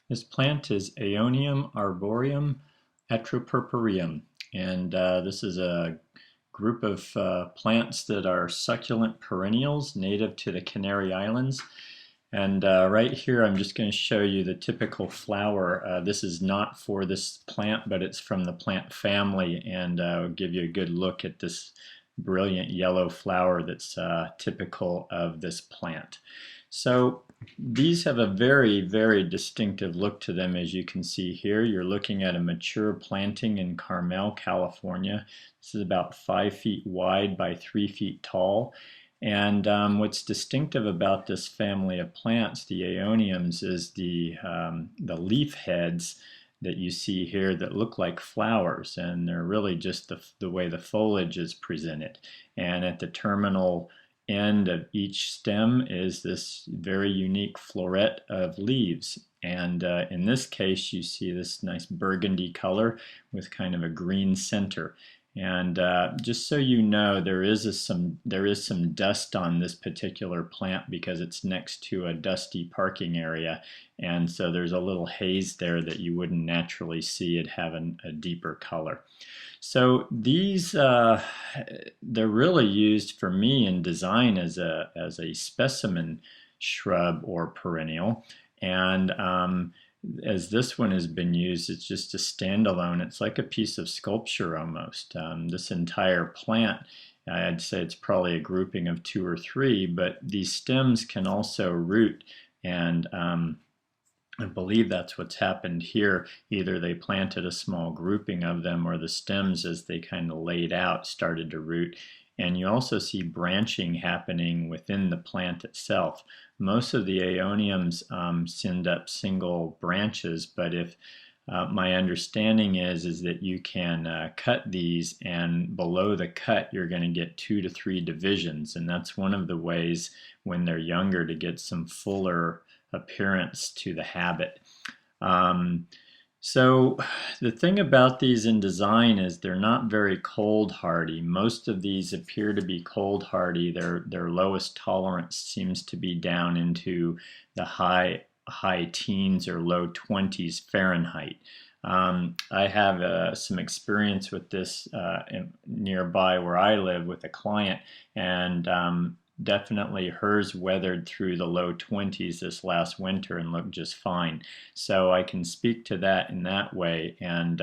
This plant is Aeonium arboreum Atropurpureum, and this is a group of plants that are succulent perennials native to the Canary Islands. And right here I'm just going to show you the typical flower. This is not for this plant, but it's from the plant family, and I'll give you a good look at this brilliant yellow flower that's typical of this plant. So these have a very, very distinctive look to them, as you can see here. You're looking at a mature planting in Carmel, California. This is about 5 feet wide by 3 feet tall. And what's distinctive about this family of plants, the aeoniums, is the leaf heads that you see here that look like flowers, and they're really just the way the foliage is presented. And at the terminal end of each stem is this very unique floret of leaves. And in this case, you see this nice burgundy color with kind of a green center. And just so you know, there is some dust on this particular plant because it's next to a dusty parking area, and so there's a little haze there that you wouldn't naturally see it have a deeper color. So these they're really used for me in design as a specimen shrub or perennial, and as this one has been used, it's just a standalone. It's like a piece of sculpture almost. This entire plant, I'd say it's probably a grouping of 2 or 3, but these stems can also root, and I believe that's what's happened here. Either they planted a small grouping of them, or the stems, as they kind of laid out, started to root. And you also see branching happening within the plant itself. Most of the aeoniums send up single branches, but if my understanding is that you can cut these, and below the cut you're going to get 2 to 3 divisions, and that's one of the ways when they're younger to get some fuller appearance to the habit. So the thing about these in design is they're not very cold hardy. Most of these appear to be cold hardy. Their lowest tolerance seems to be down into the high teens or low 20s Fahrenheit. I have some experience with this nearby where I live with a client, and definitely hers weathered through the low 20s this last winter and looked just fine. So I can speak to that in that way, and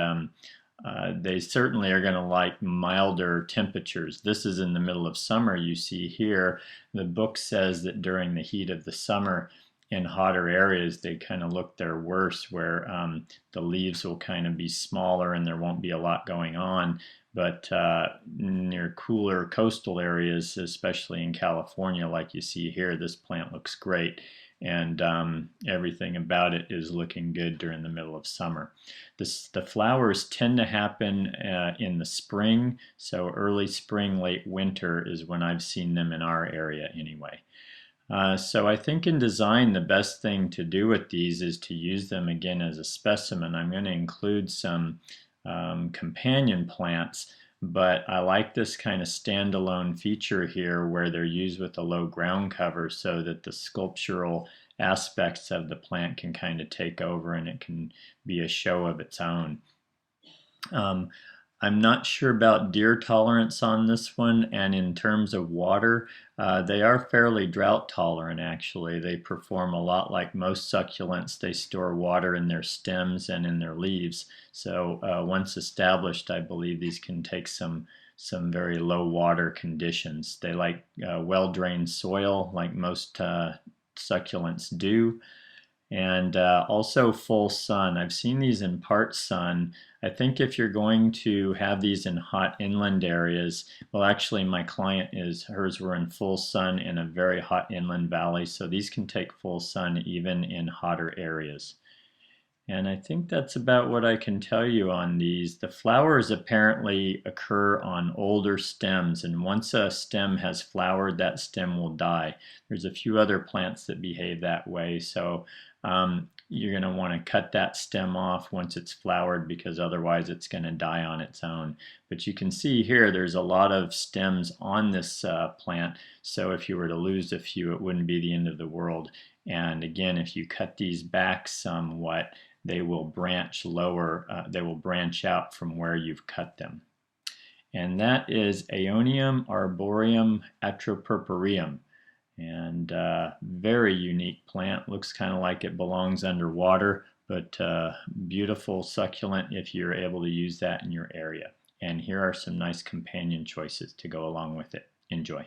they certainly are going to like milder temperatures. This is in the middle of summer, you see here. The book says that during the heat of the summer in hotter areas they kind of look their worst, where the leaves will kind of be smaller and there won't be a lot going on. But near cooler coastal areas, especially in California, like you see here, this plant looks great, and everything about it is looking good during the middle of summer. The flowers tend to happen in the spring, so early spring, late winter is when I've seen them in our area anyway. So I think in design the best thing to do with these is to use them again as a specimen. I'm going to include some companion plants, but I like this kind of standalone feature here where they're used with a low ground cover so that the sculptural aspects of the plant can kind of take over and it can be a show of its own. I'm not sure about deer tolerance on this one, and in terms of water, they are fairly drought tolerant actually. They perform a lot like most succulents. They store water in their stems and in their leaves. So once established, I believe these can take some very low water conditions. They like well-drained soil like most succulents do. And also full sun. I've seen these in part sun. I think if you're going to have these in hot inland areas, well actually my client hers were in full sun in a very hot inland valley, so these can take full sun even in hotter areas. And I think that's about what I can tell you on these. The flowers apparently occur on older stems, and once a stem has flowered, that stem will die. There's a few other plants that behave that way, so you're going to want to cut that stem off once it's flowered, because otherwise it's going to die on its own. But you can see here there's a lot of stems on this plant, so if you were to lose a few, it wouldn't be the end of the world. And again, if you cut these back somewhat, they will branch lower, they will branch out from where you've cut them. And that is Aeonium, arboreum, Atropurpureum. And very unique plant. Looks kind of like it belongs underwater, but beautiful succulent if you're able to use that in your area. And here are some nice companion choices to go along with it. Enjoy.